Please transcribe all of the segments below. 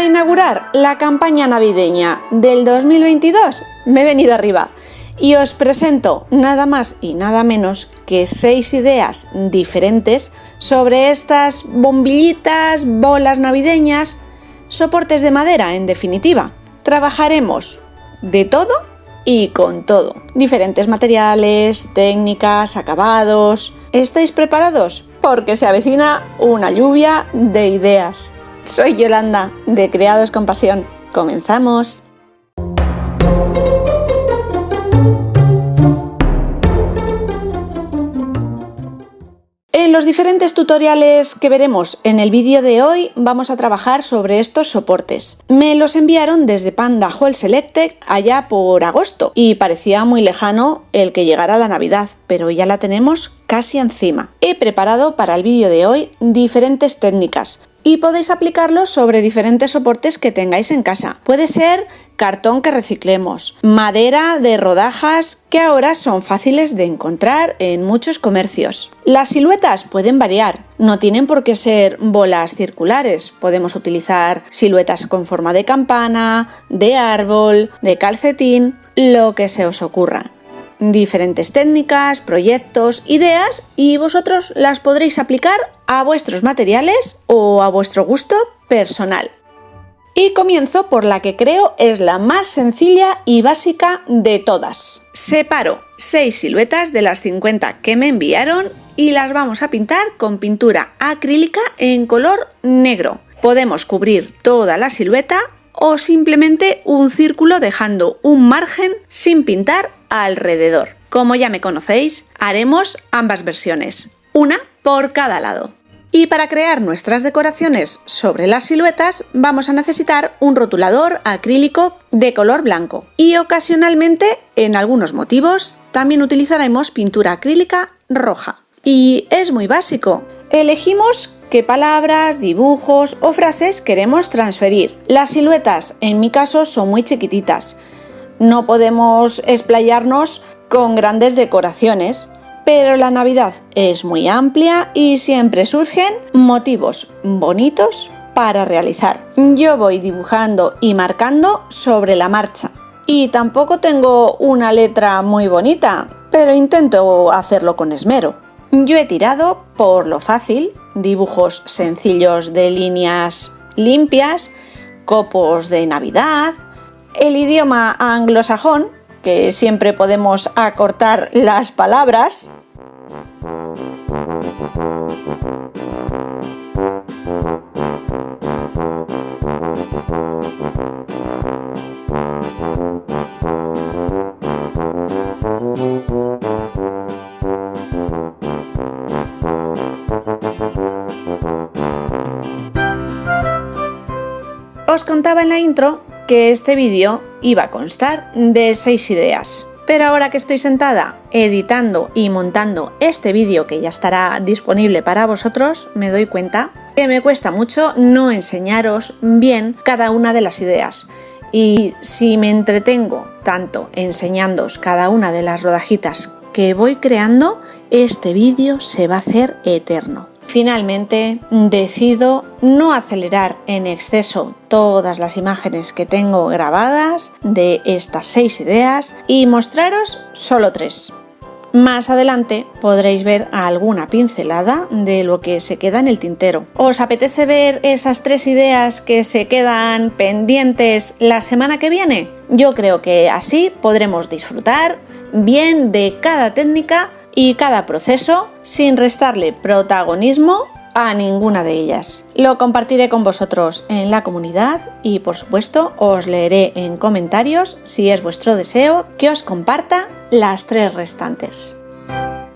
para inaugurar la campaña navideña del 2022 me he venido arriba y os presento nada más y nada menos que 6 ideas diferentes sobre estas bombillitas, bolas navideñas, soportes de madera en definitiva. Trabajaremos de todo y con todo. Diferentes materiales, técnicas, acabados. ¿Estáis preparados? Porque se avecina una lluvia de ideas. Soy Yolanda, de Creados con Pasión. ¡Comenzamos! En los diferentes tutoriales que veremos en el vídeo de hoy vamos a trabajar sobre estos soportes. Me los enviaron desde Panda Hall Selected allá por agosto y parecía muy lejano el que llegara la Navidad, pero ya la tenemos casi encima. He preparado para el vídeo de hoy diferentes técnicas y podéis aplicarlos sobre diferentes soportes que tengáis en casa. Puede ser cartón que reciclemos, madera de rodajas que ahora son fáciles de encontrar en muchos comercios. Las siluetas pueden variar, no tienen por qué ser bolas circulares. Podemos utilizar siluetas con forma de campana, de árbol, de calcetín, lo que se os ocurra. Diferentes técnicas, proyectos, ideas y vosotros las podréis aplicar a vuestros materiales o a vuestro gusto personal. Y comienzo por la que creo es la más sencilla y básica de todas. Separo 6 siluetas de las 50 que me enviaron y las vamos a pintar con pintura acrílica en color negro. Podemos cubrir toda la silueta o simplemente un círculo dejando un margen sin pintar alrededor. Como ya me conocéis, haremos ambas versiones, una por cada lado. Y para crear nuestras decoraciones sobre las siluetas vamos a necesitar un rotulador acrílico de color blanco y ocasionalmente, en algunos motivos, también utilizaremos pintura acrílica roja. Y es muy básico. Elegimos qué palabras, dibujos o frases queremos transferir. Las siluetas, en mi caso, son muy chiquititas. No podemos explayarnos con grandes decoraciones, pero la Navidad es muy amplia y siempre surgen motivos bonitos para realizar. Yo voy dibujando y marcando sobre la marcha. Y tampoco tengo una letra muy bonita, pero intento hacerlo con esmero. Yo he tirado por lo fácil, dibujos sencillos de líneas limpias, copos de Navidad, el idioma anglosajón, que siempre podemos acortar las palabras. Os contaba en la intro que este vídeo iba a constar de 6 ideas. Pero ahora que estoy sentada editando y montando este vídeo que ya estará disponible para vosotros, me doy cuenta que me cuesta mucho no enseñaros bien cada una de las ideas. Y si me entretengo tanto enseñándoos cada una de las rodajitas que voy creando, este vídeo se va a hacer eterno. Finalmente, decido no acelerar en exceso todas las imágenes que tengo grabadas de estas 6 ideas y mostraros solo 3. Más adelante podréis ver alguna pincelada de lo que se queda en el tintero. ¿Os apetece ver esas 3 ideas que se quedan pendientes la semana que viene? Yo creo que así podremos disfrutar bien de cada técnica y cada proceso sin restarle protagonismo a ninguna de ellas. Lo compartiré con vosotros en la comunidad y por supuesto os leeré en comentarios si es vuestro deseo que os comparta las 3 restantes.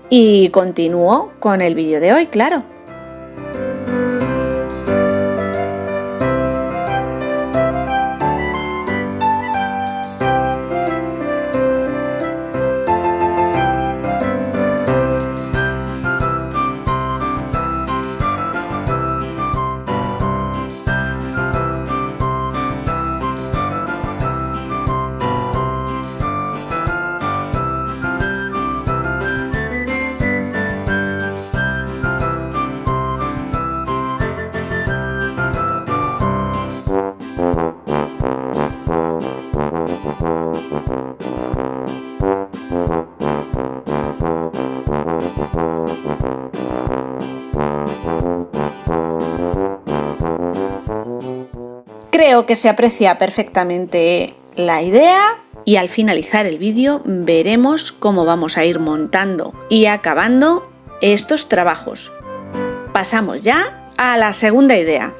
Y continúo con el vídeo de hoy, claro. Creo que se aprecia perfectamente la idea y al finalizar el vídeo veremos cómo vamos a ir montando y acabando estos trabajos. Pasamos ya a la segunda idea.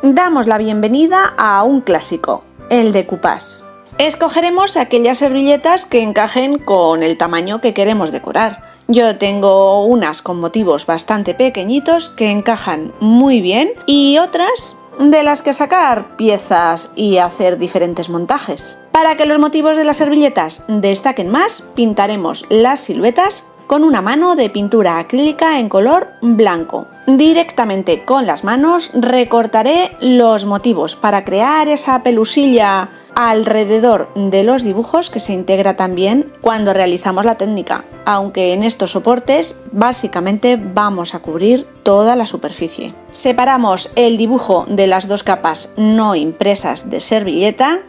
Damos la bienvenida a un clásico, el decoupage. Escogeremos aquellas servilletas que encajen con el tamaño que queremos decorar. Yo tengo unas con motivos bastante pequeñitos que encajan muy bien y otras de las que sacar piezas y hacer diferentes montajes. Para que los motivos de las servilletas destaquen más, pintaremos las siluetas con una mano de pintura acrílica en color blanco. Directamente con las manos recortaré los motivos para crear esa pelusilla alrededor de los dibujos que se integra también cuando realizamos la técnica, aunque en estos soportes básicamente vamos a cubrir toda la superficie. Separamos el dibujo de las dos capas no impresas de servilleta,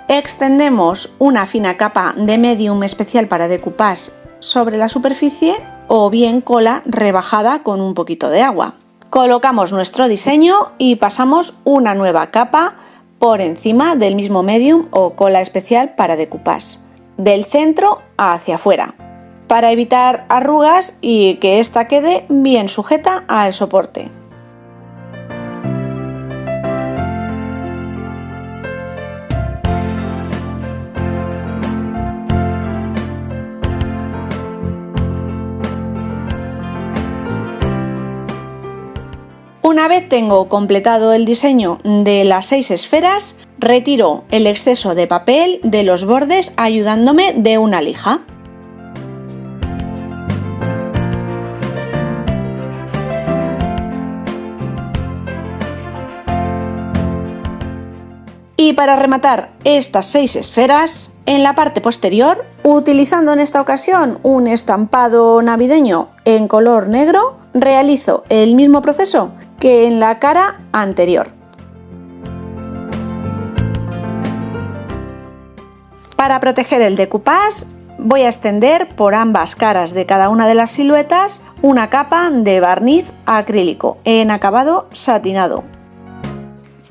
extendemos una fina capa de medium especial para decoupage sobre la superficie o bien cola rebajada con un poquito de agua. Colocamos nuestro diseño y pasamos una nueva capa por encima del mismo medium o cola especial para decoupage, del centro hacia afuera, para evitar arrugas y que ésta quede bien sujeta al soporte. Una vez tengo completado el diseño de las 6 esferas, retiro el exceso de papel de los bordes ayudándome de una lija. Y para rematar estas 6 esferas, en la parte posterior, utilizando en esta ocasión un estampado navideño en color negro, realizo el mismo proceso que en la cara anterior. Para proteger el decoupage, voy a extender por ambas caras de cada una de las siluetas una capa de barniz acrílico en acabado satinado.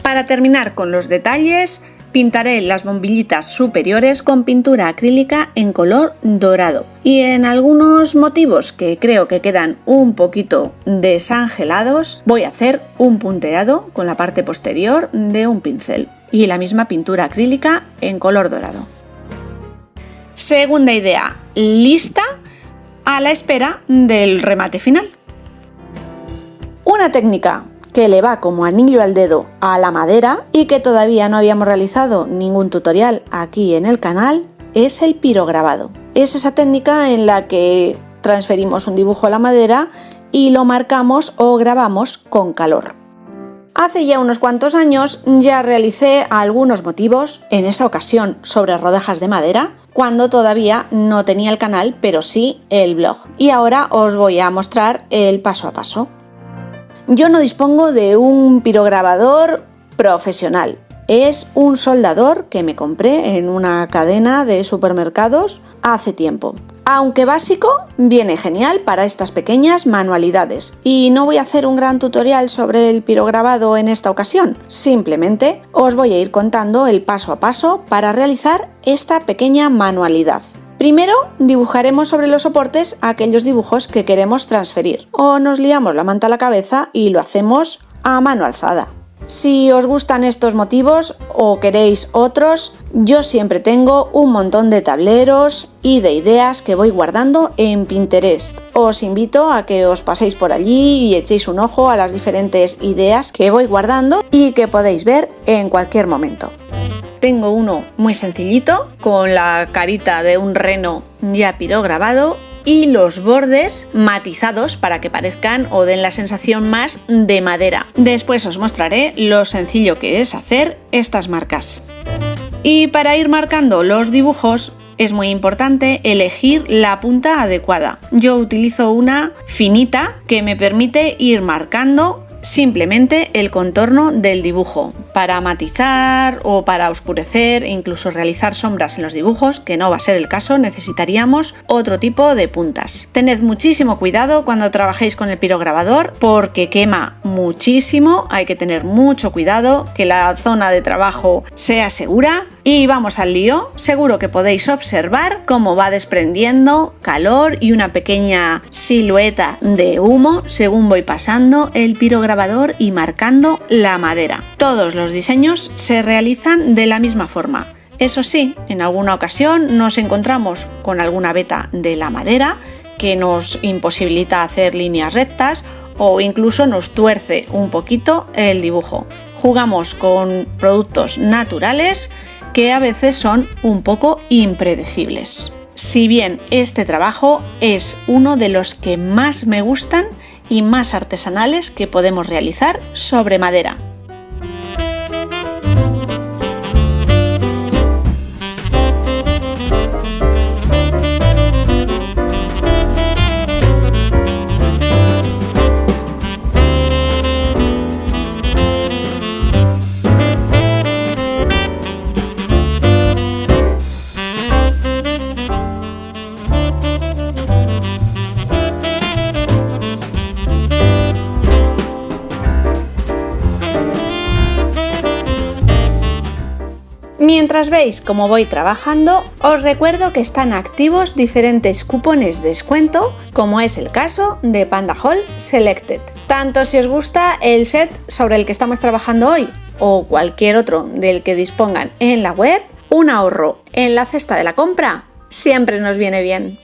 Para terminar con los detalles, pintaré las bombillitas superiores con pintura acrílica en color dorado y en algunos motivos que creo que quedan un poquito desangelados voy a hacer un punteado con la parte posterior de un pincel y la misma pintura acrílica en color dorado. Segunda idea lista, a la espera del remate final. Una técnica que le va como anillo al dedo a la madera y que todavía no habíamos realizado ningún tutorial aquí en el canal es el pirograbado. Es esa técnica en la que transferimos un dibujo a la madera y lo marcamos o grabamos con calor. Hace ya unos cuantos años ya realicé algunos motivos, en esa ocasión sobre rodajas de madera, cuando todavía no tenía el canal pero sí el blog, y ahora os voy a mostrar el paso a paso. Yo no dispongo de un pirograbador profesional, es un soldador que me compré en una cadena de supermercados hace tiempo. Aunque básico, viene genial para estas pequeñas manualidades y no voy a hacer un gran tutorial sobre el pirograbado en esta ocasión, simplemente os voy a ir contando el paso a paso para realizar esta pequeña manualidad. Primero dibujaremos sobre los soportes aquellos dibujos que queremos transferir o nos liamos la manta a la cabeza y lo hacemos a mano alzada. Si os gustan estos motivos o queréis otros, yo siempre tengo un montón de tableros y de ideas que voy guardando en Pinterest. Os invito a que os paséis por allí y echéis un ojo a las diferentes ideas que voy guardando y que podéis ver en cualquier momento. Tengo uno muy sencillito con la carita de un reno ya pirograbado y los bordes matizados para que parezcan o den la sensación más de madera. Después os mostraré lo sencillo que es hacer estas marcas. Y para ir marcando los dibujos es muy importante elegir la punta adecuada. Yo utilizo una finita que me permite ir marcando simplemente el contorno del dibujo, para matizar o para oscurecer, incluso realizar sombras en los dibujos, que no va a ser el caso, necesitaríamos otro tipo de puntas. Tened muchísimo cuidado cuando trabajéis con el pirograbador porque quema muchísimo, hay que tener mucho cuidado, que la zona de trabajo sea segura. Y vamos al lío. Seguro que podéis observar cómo va desprendiendo calor y una pequeña silueta de humo según voy pasando el pirograbador y marcando la madera. Todos los diseños se realizan de la misma forma. Eso sí, en alguna ocasión nos encontramos con alguna veta de la madera que nos imposibilita hacer líneas rectas o incluso nos tuerce un poquito el dibujo. Jugamos con productos naturales que a veces son un poco impredecibles. Si bien este trabajo es uno de los que más me gustan y más artesanales que podemos realizar sobre madera. Mientras veis cómo voy trabajando, os recuerdo que están activos diferentes cupones de descuento, como es el caso de Panda Hall Selected. Tanto si os gusta el set sobre el que estamos trabajando hoy o cualquier otro del que dispongan en la web, un ahorro en la cesta de la compra siempre nos viene bien.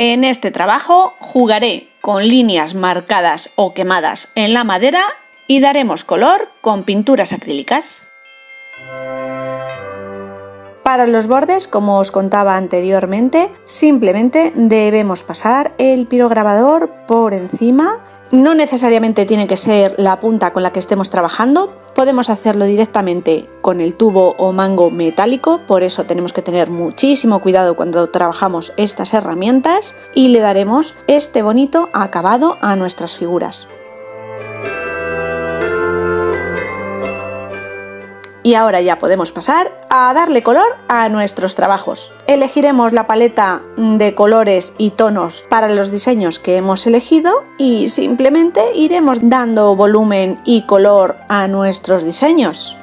En este trabajo jugaré con líneas marcadas o quemadas en la madera y daremos color con pinturas acrílicas. Para los bordes, como os contaba anteriormente, simplemente debemos pasar el pirograbador por encima. No necesariamente tiene que ser la punta con la que estemos trabajando, podemos hacerlo directamente con el tubo o mango metálico, por eso tenemos que tener muchísimo cuidado cuando trabajamos estas herramientas y le daremos este bonito acabado a nuestras figuras. Y ahora ya podemos pasar a darle color a nuestros trabajos. Elegiremos la paleta de colores y tonos para los diseños que hemos elegido y simplemente iremos dando volumen y color a nuestros diseños.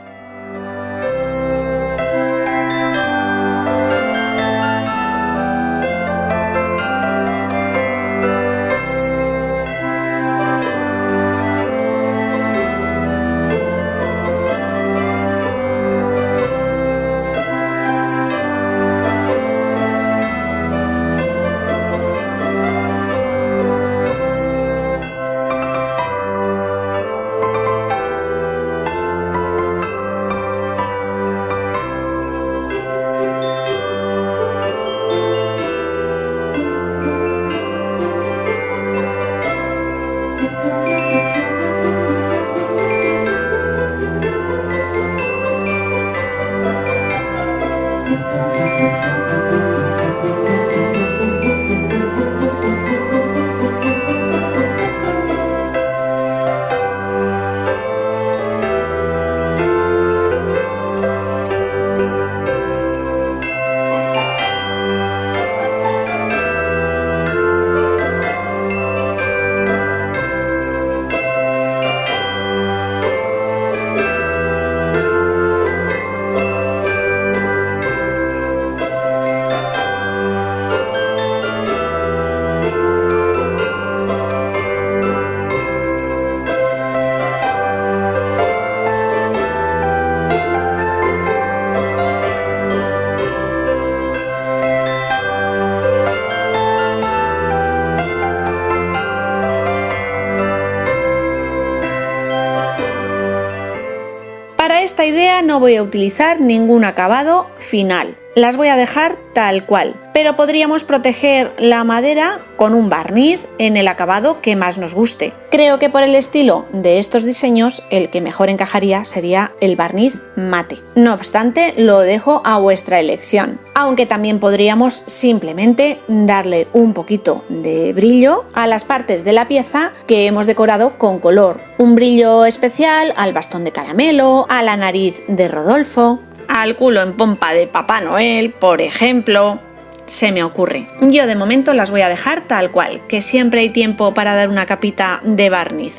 Para esta idea no voy a utilizar ningún acabado final, las voy a dejar tal cual. pero podríamos proteger la madera con un barniz en el acabado que más nos guste. Creo que por el estilo de estos diseños el que mejor encajaría sería el barniz mate. No obstante, lo dejo a vuestra elección, aunque también podríamos simplemente darle un poquito de brillo a las partes de la pieza que hemos decorado con color. Un brillo especial al bastón de caramelo, a la nariz de Rodolfo, al culo en pompa de Papá Noel, por ejemplo. Se me ocurre. Yo de momento las voy a dejar tal cual, que siempre hay tiempo para dar una capita de barniz.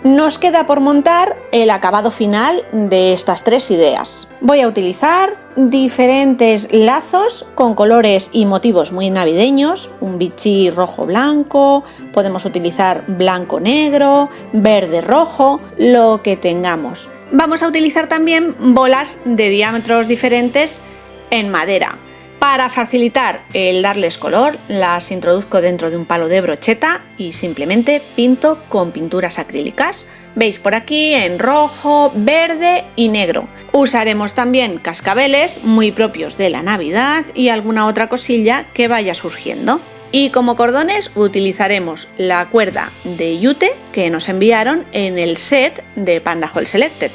Nos queda por montar el acabado final de estas tres ideas. Voy a utilizar diferentes lazos con colores y motivos muy navideños, un bichí rojo-blanco, podemos utilizar blanco-negro, verde-rojo, lo que tengamos. Vamos a utilizar también bolas de diámetros diferentes en madera. Para facilitar el darles color, las introduzco dentro de un palo de brocheta y simplemente pinto con pinturas acrílicas. Veis por aquí en rojo, verde y negro. Usaremos también cascabeles muy propios de la Navidad y alguna otra cosilla que vaya surgiendo. Y como cordones utilizaremos la cuerda de yute que nos enviaron en el set de Panda Hall Selected.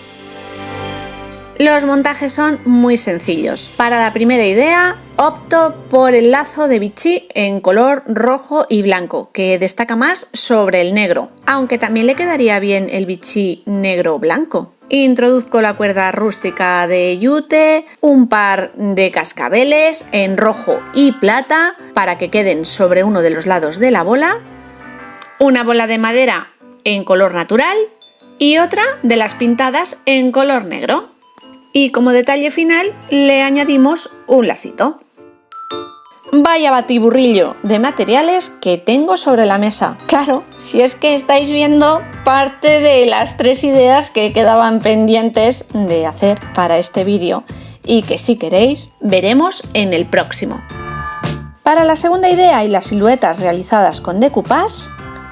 Los montajes son muy sencillos. Para la primera idea opto por el lazo de bichí en color rojo y blanco, que destaca más sobre el negro, aunque también le quedaría bien el bichí negro-blanco. Introduzco la cuerda rústica de yute, un par de cascabeles en rojo y plata para que queden sobre uno de los lados de la bola, una bola de madera en color natural y otra de las pintadas en color negro. Y como detalle final le añadimos un lacito. Vaya batiburrillo de materiales que tengo sobre la mesa. Claro, si es que estáis viendo parte de las tres ideas que quedaban pendientes de hacer para este vídeo y que si queréis veremos en el próximo. Para la segunda idea y las siluetas realizadas con decoupage,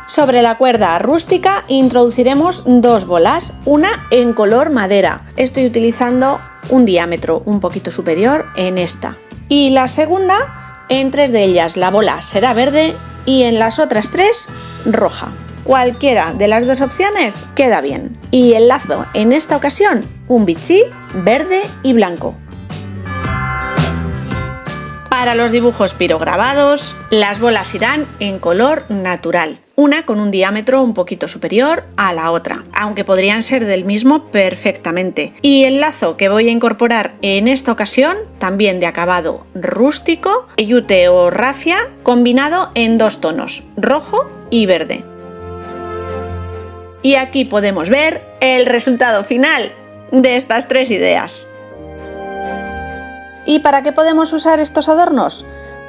sobre la cuerda rústica introduciremos dos bolas, una en color madera. Estoy utilizando un diámetro un poquito superior en esta. Y la segunda, en tres de ellas la bola será verde y en las otras tres roja. Cualquiera de las dos opciones queda bien. Y el lazo en esta ocasión, un bichí verde y blanco. Para los dibujos pirograbados, las bolas irán en color natural, una con un diámetro un poquito superior a la otra, aunque podrían ser del mismo perfectamente. Y el lazo que voy a incorporar en esta ocasión, también de acabado rústico, yute o rafia, combinado en dos tonos, rojo y verde. Y aquí podemos ver el resultado final de estas tres ideas. ¿Y para qué podemos usar estos adornos?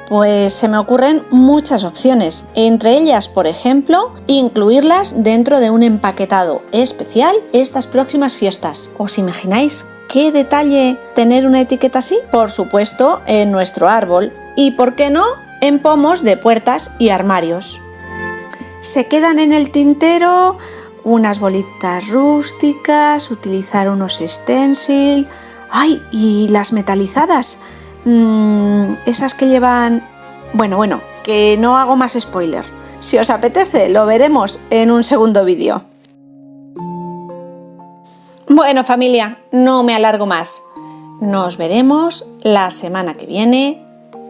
Pues se me ocurren muchas opciones, entre ellas, por ejemplo, incluirlas dentro de un empaquetado especial estas próximas fiestas. ¿Os imagináis qué detalle tener una etiqueta así? Por supuesto, en nuestro árbol y, ¿por qué no?, en pomos de puertas y armarios. Se quedan en el tintero unas bolitas rústicas, utilizar unos stencil. ¡Ay! Y las metalizadas, esas que llevan... Bueno, que no hago más spoiler. Si os apetece, lo veremos en un segundo vídeo. Bueno, familia, no me alargo más. Nos veremos la semana que viene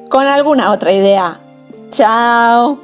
con alguna otra idea. ¡Chao!